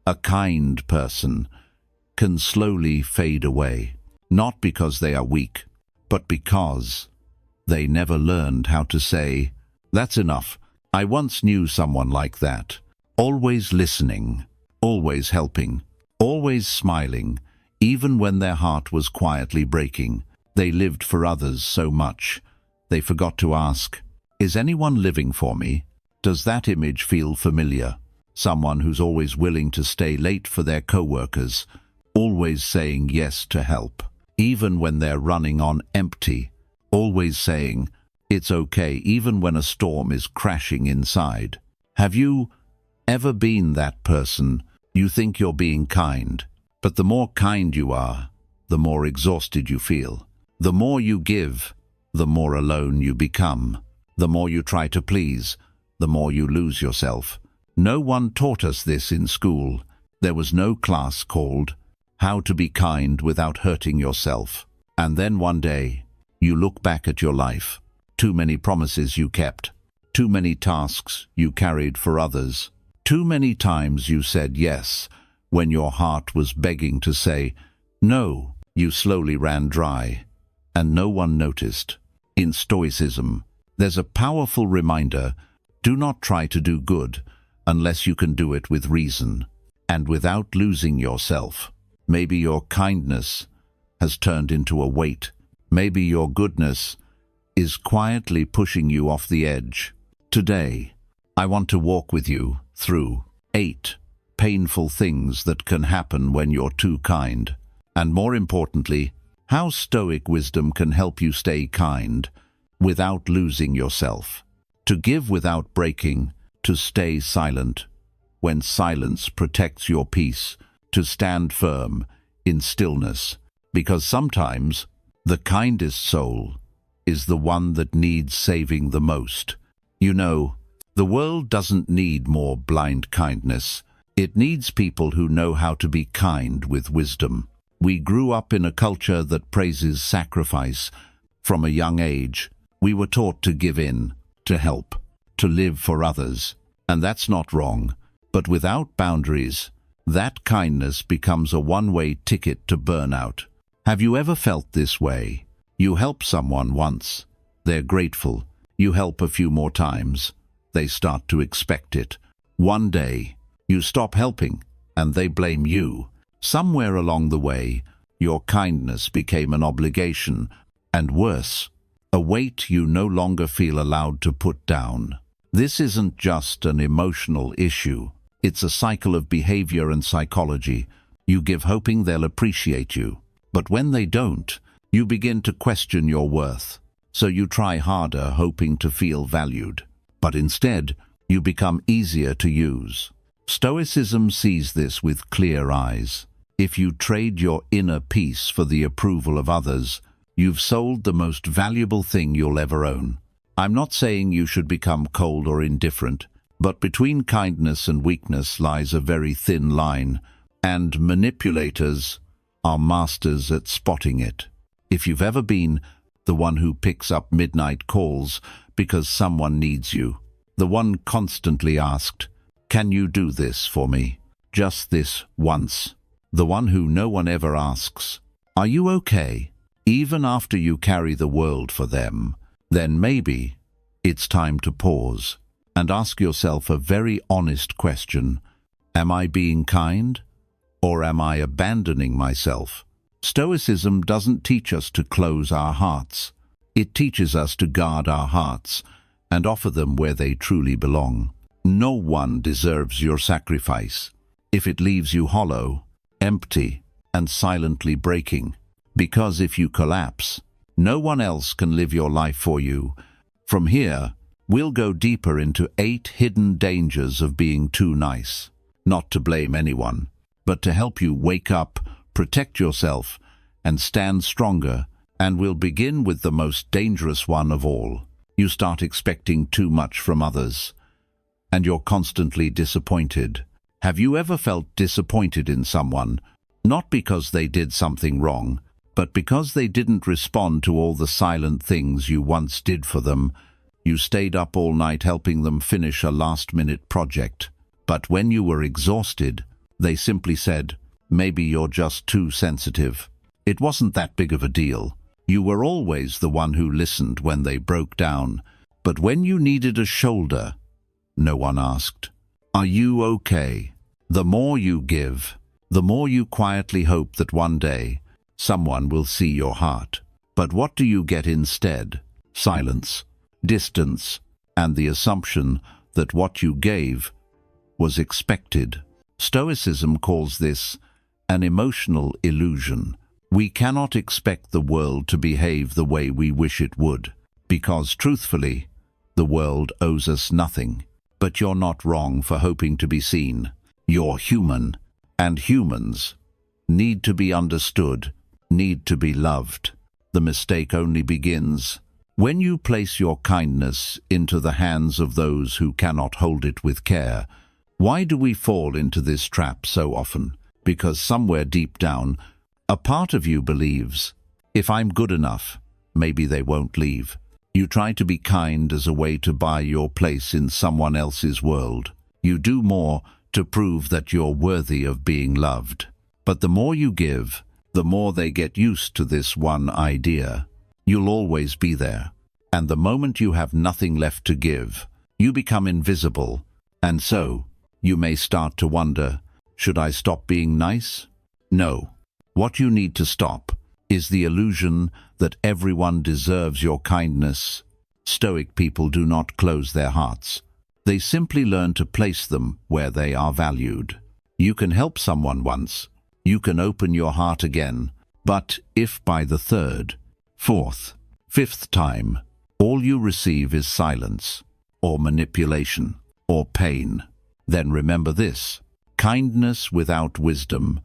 a kind person, can slowly fade away, not because they are weak, but because they never learned how to say, "That's enough." I once knew someone like that, always listening, always helping, always smiling, even when their heart was quietly breaking. They lived for others so much, they forgot to ask, "Is anyone living for me?" Does that image feel familiar? Someone who's always willing to stay late for their co-workers, always saying yes to help, even when they're running on empty, always saying, "It's okay," even when a storm is crashing inside. Have you ever been that person? You think you're being kind, but the more kind you are, the more exhausted you feel. The more you give, the more alone you become. The more you try to please, the more you lose yourself. No one taught us this in school. There was no class called How to Be Kind Without Hurting Yourself. And then one day, you look back at your life. Too many promises you kept. Too many tasks you carried for others. Too many times you said yes when your heart was begging to say no. You slowly ran dry, and no one noticed. In Stoicism, there's a powerful reminder: do not try to do good unless you can do it with reason and without losing yourself. Maybe your kindness has turned into a weight. Maybe your goodness is quietly pushing you off the edge. Today, I want to walk with you through 8 painful things that can happen when you're too kind. And more importantly, how Stoic wisdom can help you stay kind without losing yourself. To give without breaking, to stay silent when silence protects your peace, to stand firm in stillness, because sometimes the kindest soul is the one that needs saving the most. You know, the world doesn't need more blind kindness. It needs people who know how to be kind with wisdom. We grew up in a culture that praises sacrifice. From a young age, we were taught to give in, to help, to live for others. And that's not wrong. But without boundaries, that kindness becomes a one-way ticket to burnout. Have you ever felt this way? You help someone once, they're grateful. You help a few more times, they start to expect it. One day, you stop helping, and they blame you. Somewhere along the way, your kindness became an obligation, and worse, a weight you no longer feel allowed to put down. This isn't just an emotional issue. It's a cycle of behavior and psychology. You give hoping they'll appreciate you, but when they don't, you begin to question your worth. So you try harder, hoping to feel valued. But instead, you become easier to use. Stoicism sees this with clear eyes. If you trade your inner peace for the approval of others, you've sold the most valuable thing you'll ever own. I'm not saying you should become cold or indifferent, but between kindness and weakness lies a very thin line, and manipulators are masters at spotting it. If you've ever been the one who picks up midnight calls because someone needs you, the one constantly asked, "Can you do this for me? Just this once." The one who no one ever asks, "Are you okay?" even after you carry the world for them, then maybe it's time to pause and ask yourself a very honest question. Am I being kind, or am I abandoning myself? Stoicism doesn't teach us to close our hearts. It teaches us to guard our hearts and offer them where they truly belong. No one deserves your sacrifice if it leaves you hollow, empty, and silently breaking. Because if you collapse, no one else can live your life for you. From here, we'll go deeper into 8 hidden dangers of being too nice. Not to blame anyone, but to help you wake up, protect yourself, and stand stronger. And we'll begin with the most dangerous one of all. You start expecting too much from others, and you're constantly disappointed. Have you ever felt disappointed in someone, not because they did something wrong, but because they didn't respond to all the silent things you once did for them? You stayed up all night helping them finish a last-minute project, but when you were exhausted, They simply said, maybe you're just too sensitive. It wasn't that big of a deal. You were always the one who listened when they broke down. But when you needed a shoulder, no one asked, "Are you okay?" The more you give, the more you quietly hope that one day someone will see your heart. But what do you get instead? Silence, distance, and the assumption that what you gave was expected. Stoicism calls this an emotional illusion. We cannot expect the world to behave the way we wish it would, because truthfully, the world owes us nothing. But you're not wrong for hoping to be seen. You're human, and humans need to be understood, need to be loved. The mistake only begins when you place your kindness into the hands of those who cannot hold it with care. Why do we fall into this trap so often? Because somewhere deep down, a part of you believes, if I'm good enough, maybe they won't leave. You try to be kind as a way to buy your place in someone else's world. You do more to prove that you're worthy of being loved. But the more you give, the more they get used to this one idea. You'll always be there. And the moment you have nothing left to give, you become invisible. And so, you may start to wonder, should I stop being nice? No. What you need to stop is the illusion that everyone deserves your kindness. Stoic people do not close their hearts. They simply learn to place them where they are valued. You can help someone once. You can open your heart again. But if by the third, fourth, fifth time, all you receive is silence, or manipulation, or pain, then remember this: kindness without wisdom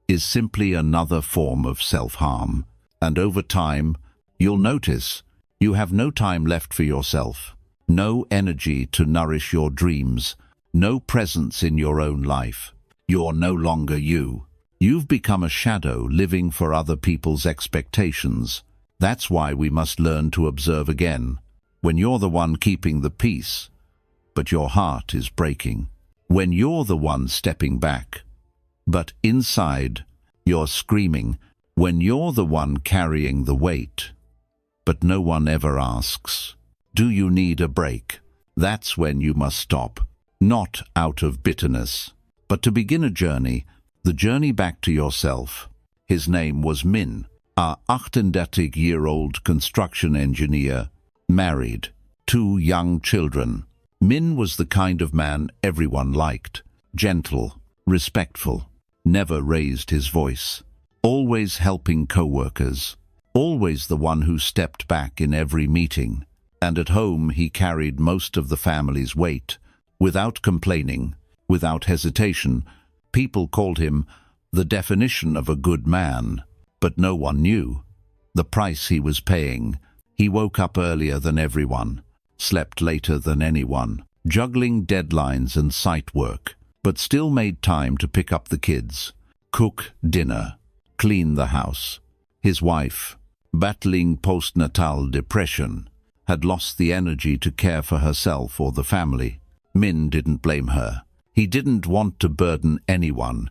is simply another form of self-harm. And over time, you'll notice you have no time left for yourself, no energy to nourish your dreams, no presence in your own life. You're no longer you. You've become a shadow living for other people's expectations. That's why we must learn to observe again. When you're the one keeping the peace, but your heart is breaking. When you're the one stepping back, but inside you're screaming. When you're the one carrying the weight, but no one ever asks, do you need a break? That's when you must stop, not out of bitterness, but to begin a journey, the journey back to yourself. His name was Min, a 38-year-old construction engineer, married, 2 young children. Min was the kind of man everyone liked, gentle, respectful, never raised his voice, always helping co-workers, always the one who stepped back in every meeting. And at home he carried most of the family's weight, without complaining, without hesitation. People called him the definition of a good man, but no one knew the price he was paying. He woke up earlier than everyone, slept later than anyone, juggling deadlines and site work, but still made time to pick up the kids, cook dinner, clean the house. His wife, battling postnatal depression, had lost the energy to care for herself or the family. Min didn't blame her. He didn't want to burden anyone,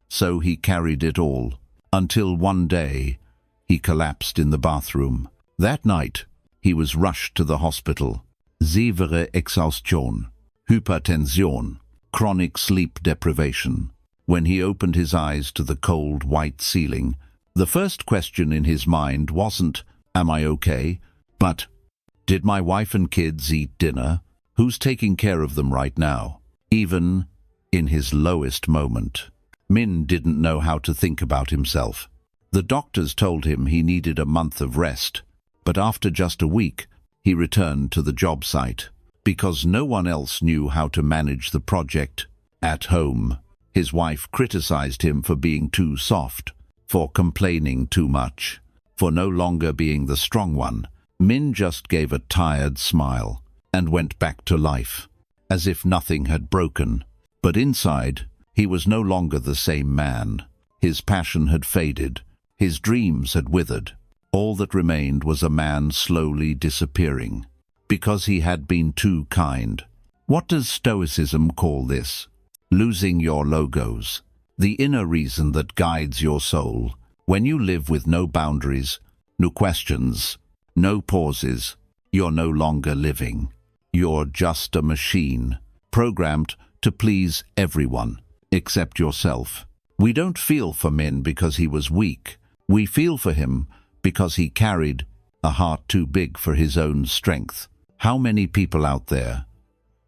so he carried it all, until one day he collapsed in the bathroom. That night, he was rushed to the hospital. Severe exhaustion, hypertension, chronic sleep deprivation. When he opened his eyes to the cold white ceiling, the first question in his mind wasn't, "Am I okay?" but, "Did my wife and kids eat dinner? Who's taking care of them right now?" Even in his lowest moment, Min didn't know how to think about himself. The doctors told him he needed a month of rest, but after just a week, he returned to the job site, because no one else knew how to manage the project. At home, his wife criticized him for being too soft, for complaining too much, for no longer being the strong one. Min just gave a tired smile and went back to life, as if nothing had broken. But inside, he was no longer the same man. His passion had faded. His dreams had withered. All that remained was a man slowly disappearing, because he had been too kind. What does Stoicism call this? Losing your logos. the inner reason that guides your soul. When you live with no boundaries, no questions, no pauses, you're no longer living. You're just a machine, programmed to please everyone, except yourself. We don't feel for Min because he was weak. We feel for him because he carried a heart too big for his own strength. How many people out there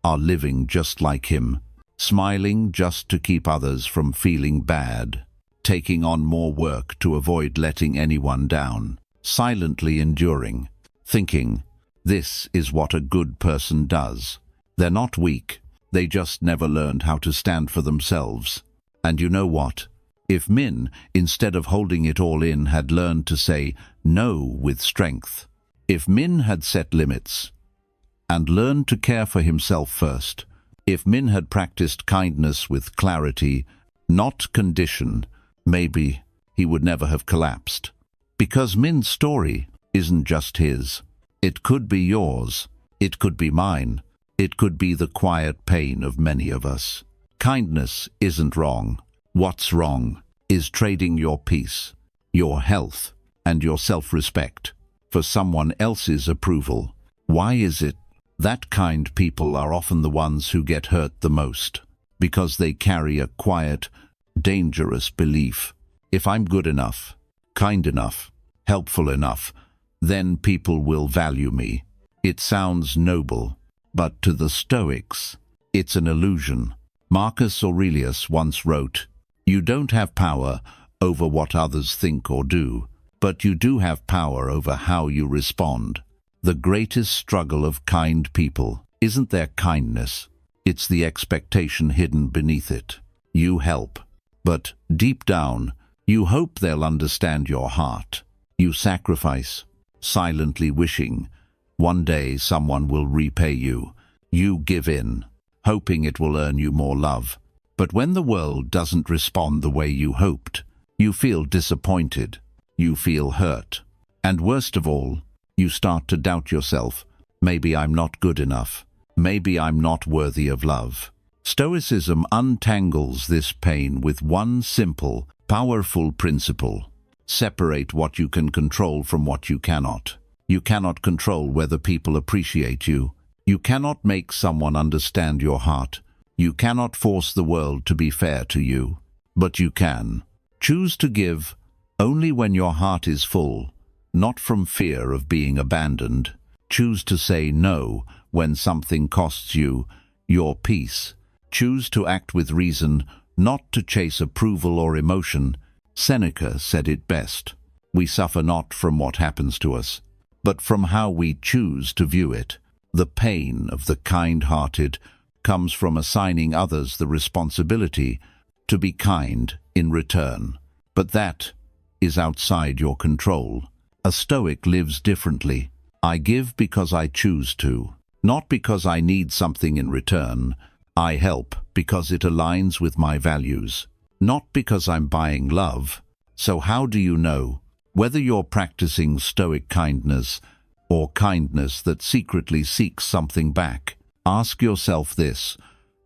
are living just like him, smiling just to keep others from feeling bad, taking on more work to avoid letting anyone down, silently enduring, thinking, this is what a good person does. They're not weak, they just never learned how to stand for themselves. And you know what? If Min, instead of holding it all in, had learned to say no with strength, if Min had set limits and learned to care for himself first, if Min had practiced kindness with clarity, not condition, maybe he would never have collapsed. Because Min's story isn't just his. It could be yours. It could be mine. It could be the quiet pain of many of us. Kindness isn't wrong. What's wrong is trading your peace, your health, and your self-respect for someone else's approval. Why is it that kind people are often the ones who get hurt the most? Because they carry a quiet, dangerous belief. If I'm good enough, kind enough, helpful enough, then people will value me. It sounds noble, but to the Stoics, it's an illusion. Marcus Aurelius once wrote, "You don't have power over what others think or do, but you do have power over how you respond." The greatest struggle of kind people isn't their kindness, it's the expectation hidden beneath it. You help, but deep down, you hope they'll understand your heart. You sacrifice, silently wishing one day someone will repay you. You give in, hoping it will earn you more love. But when the world doesn't respond the way you hoped, you feel disappointed, you feel hurt. And worst of all, you start to doubt yourself. Maybe I'm not good enough. Maybe I'm not worthy of love. Stoicism untangles this pain with one simple, powerful principle. Separate what you can control from what you cannot. You cannot control whether people appreciate you. You cannot make someone understand your heart. You cannot force the world to be fair to you. But you can choose to give only when your heart is full, not from fear of being abandoned. Choose to say no when something costs you your peace. Choose to act with reason, not to chase approval or emotion. Seneca said it best. We suffer not from what happens to us, but from how we choose to view it. The pain of the kind-hearted comes from assigning others the responsibility to be kind in return. But that is outside your control. A Stoic lives differently. I give because I choose to, not because I need something in return. I help because it aligns with my values, not because I'm buying love. So how do you know whether you're practicing Stoic kindness or kindness that secretly seeks something back? Ask yourself this: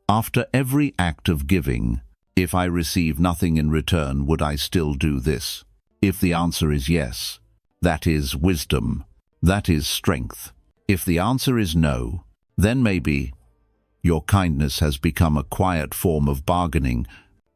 after every act of giving, if I receive nothing in return, would I still do this? If the answer is yes, that is wisdom, that is strength. If the answer is no, then maybe your kindness has become a quiet form of bargaining.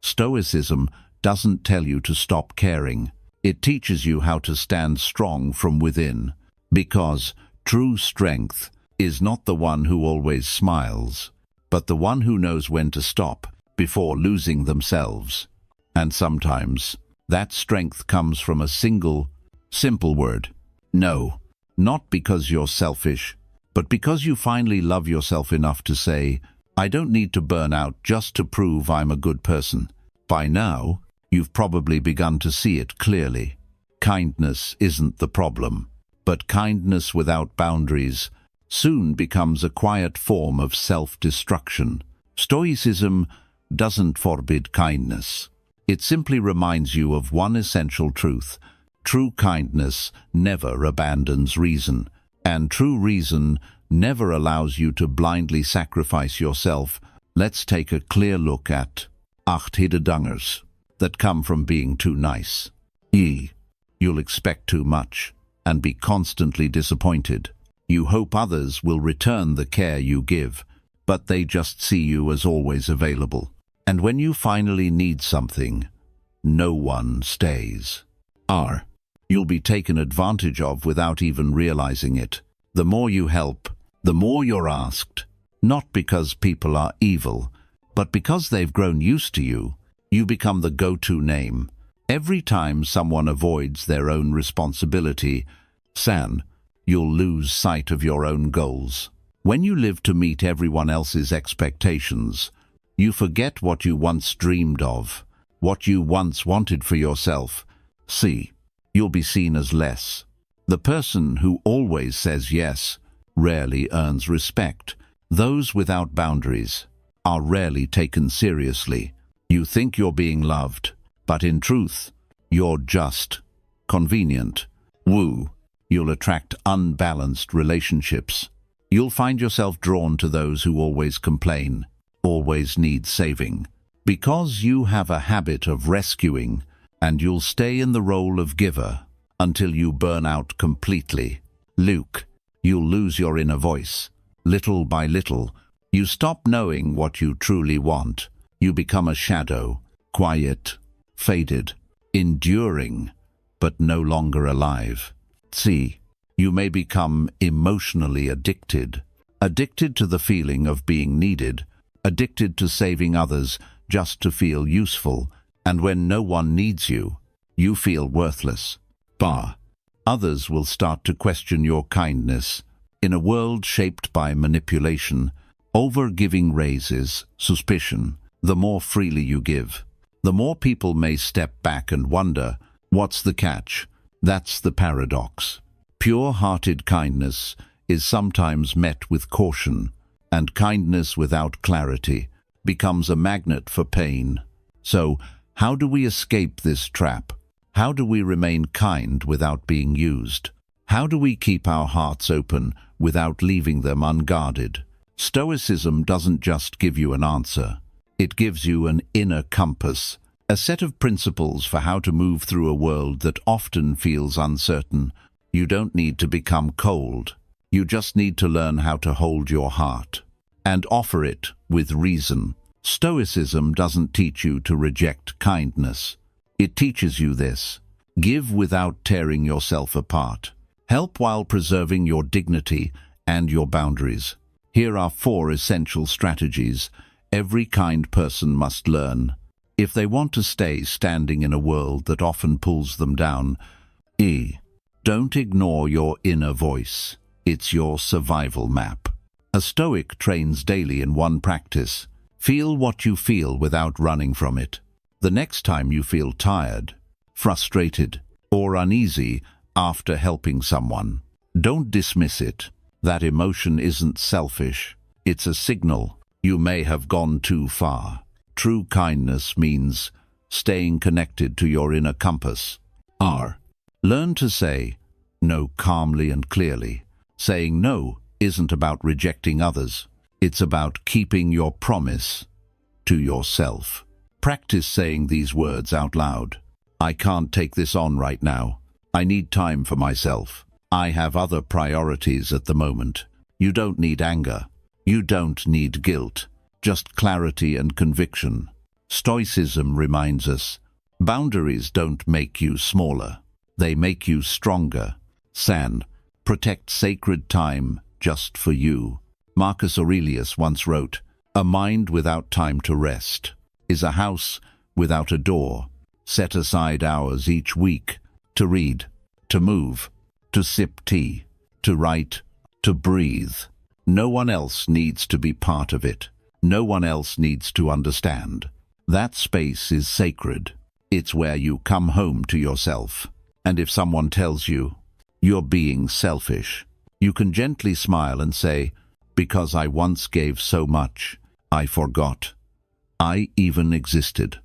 Stoicism doesn't tell you to stop caring. It teaches you how to stand strong from within. Because true strength is not the one who always smiles, but the one who knows when to stop before losing themselves. And sometimes that strength comes from a single, simple word: no. Not because you're selfish, but because you finally love yourself enough to say, I don't need to burn out just to prove I'm a good person. By now, you've probably begun to see it clearly. Kindness isn't the problem, but kindness without boundaries soon becomes a quiet form of self-destruction. Stoicism doesn't forbid kindness. It simply reminds you of one essential truth: true kindness never abandons reason, and true reason never allows you to blindly sacrifice yourself. Let's take a clear look at 8 hidden dangers. that come from being too nice. You'll expect too much and be constantly disappointed. You hope others will return the care you give, but they just see you as always available. And when you finally need something, no one stays. You'll be taken advantage of without even realizing it. The more you help, the more you're asked, not because people are evil, but because they've grown used to you. You become the go-to name. Every time someone avoids their own responsibility, you'll lose sight of your own goals. When you live to meet everyone else's expectations, you forget what you once dreamed of, what you once wanted for yourself. You'll be seen as less. The person who always says yes rarely earns respect. Those without boundaries are rarely taken seriously. You think you're being loved, but in truth, you're just convenient. You'll attract unbalanced relationships. You'll find yourself drawn to those who always complain, always need saving, because you have a habit of rescuing, and you'll stay in the role of giver until you burn out completely. You'll lose your inner voice. Little by little, you stop knowing what you truly want. You become a shadow, quiet, faded, enduring, but no longer alive. You may become emotionally addicted to the feeling of being needed, addicted to saving others just to feel useful, and when no one needs you, you feel worthless. Others will start to question your kindness. In a world shaped by manipulation, over-giving raises suspicion. The more freely you give, the more people may step back and wonder, what's the catch? That's the paradox. Pure-hearted kindness is sometimes met with caution, and kindness without clarity becomes a magnet for pain. So, how do we escape this trap? How do we remain kind without being used? How do we keep our hearts open without leaving them unguarded? Stoicism doesn't just give you an answer. It gives you an inner compass, a set of principles for how to move through a world that often feels uncertain. You don't need to become cold. You just need to learn how to hold your heart and offer it with reason. Stoicism doesn't teach you to reject kindness. It teaches you this: give without tearing yourself apart. Help while preserving your dignity and your boundaries. Here are 4 essential strategies every kind person must learn if they want to stay standing in a world that often pulls them down. Don't ignore your inner voice. It's your survival map. A Stoic trains daily in one practice. Feel what you feel without running from it. The next time you feel tired, frustrated, or uneasy after helping someone, don't dismiss it. That emotion isn't selfish. It's a signal you may have gone too far. True kindness means staying connected to your inner compass. Learn to say no calmly and clearly. Saying no isn't about rejecting others. It's about keeping your promise to yourself. Practice saying these words out loud. I can't take this on right now. I need time for myself. I have other priorities at the moment. You don't need anger. You don't need guilt. Just clarity and conviction. Stoicism reminds us, boundaries don't make you smaller. They make you stronger. Protect sacred time just for you. Marcus Aurelius once wrote, a mind without time to rest is a house without a door. Set aside hours each week to read, to move, to sip tea, to write, to breathe. No one else needs to be part of it. No one else needs to understand. That space is sacred. It's where you come home to yourself. And if someone tells you you're being selfish, you can gently smile and say, because I once gave so much, I forgot I even existed.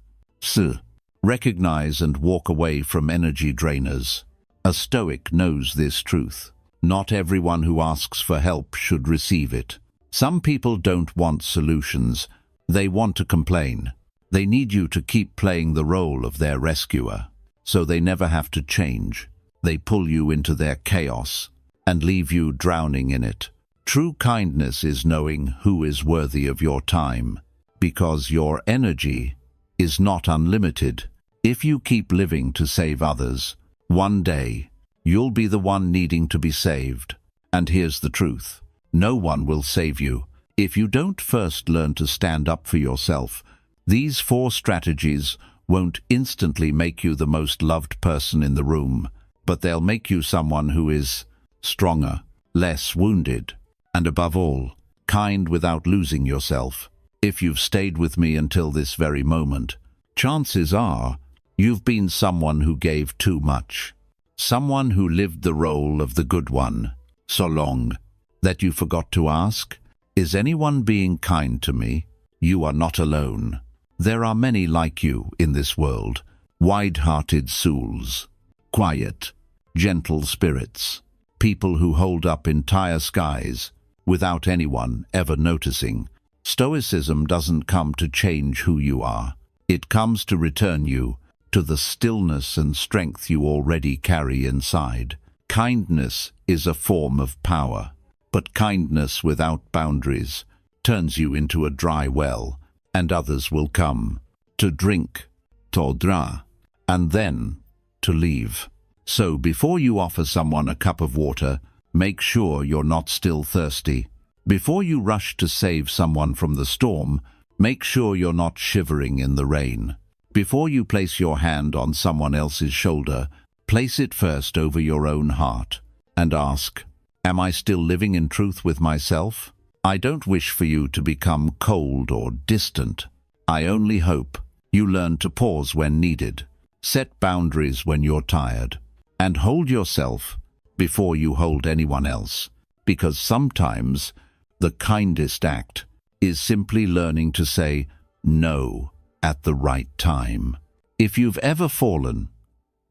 Recognize and walk away from energy drainers. A Stoic knows this truth. Not everyone who asks for help should receive it. Some people don't want solutions. They want to complain. They need you to keep playing the role of their rescuer, so they never have to change. They pull you into their chaos and leave you drowning in it. True kindness is knowing who is worthy of your time, because your energy is not unlimited. If you keep living to save others, one day you'll be the one needing to be saved. And here's the truth: no one will save you if you don't first learn to stand up for yourself. These 4 strategies won't instantly make you the most loved person in the room, but they'll make you someone who is stronger, less wounded, and above all, kind without losing yourself. If you've stayed with me until this very moment, chances are you've been someone who gave too much. Someone who lived the role of the good one so long that you forgot to ask, "Is anyone being kind to me?" You are not alone. There are many like you in this world, wide-hearted souls, quiet, gentle spirits, people who hold up entire skies without anyone ever noticing. Stoicism doesn't come to change who you are. It comes to return you to the stillness and strength you already carry inside. Kindness is a form of power, but kindness without boundaries turns you into a dry well, and others will come to drink, to draw, and then to leave. So before you offer someone a cup of water, make sure you're not still thirsty. Before you rush to save someone from the storm, make sure you're not shivering in the rain. Before you place your hand on someone else's shoulder, place it first over your own heart and ask, "Am I still living in truth with myself?" I don't wish for you to become cold or distant. I only hope you learn to pause when needed, set boundaries when you're tired, and hold yourself before you hold anyone else. Because sometimes the kindest act is simply learning to say no at the right time. If you've ever fallen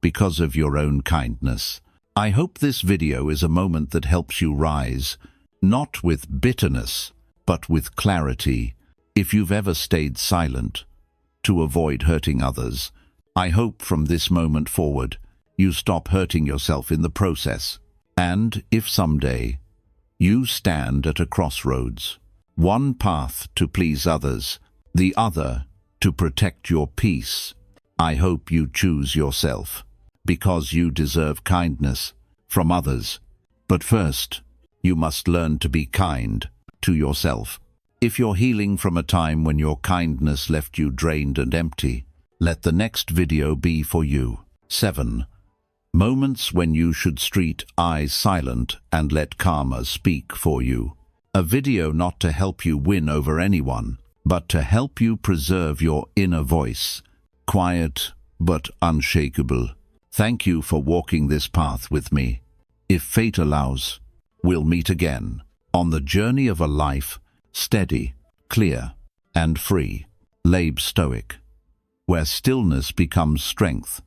because of your own kindness, I hope this video is a moment that helps you rise, not with bitterness, but with clarity. If you've ever stayed silent to avoid hurting others, I hope from this moment forward you stop hurting yourself in the process. And if someday you stand at a crossroads, one path to please others, the other to protect your peace, I hope you choose yourself, because you deserve kindness from others. But first, you must learn to be kind to yourself. If you're healing from a time when your kindness left you drained and empty, let the next video be for you. 7. Moments when you should street eyes silent and let karma speak for you. A video not to help you win over anyone, but to help you preserve your inner voice, quiet but unshakable. Thank you for walking this path with me. If fate allows, we'll meet again on the journey of a life steady, clear, and free. LABE Stoic, where stillness becomes strength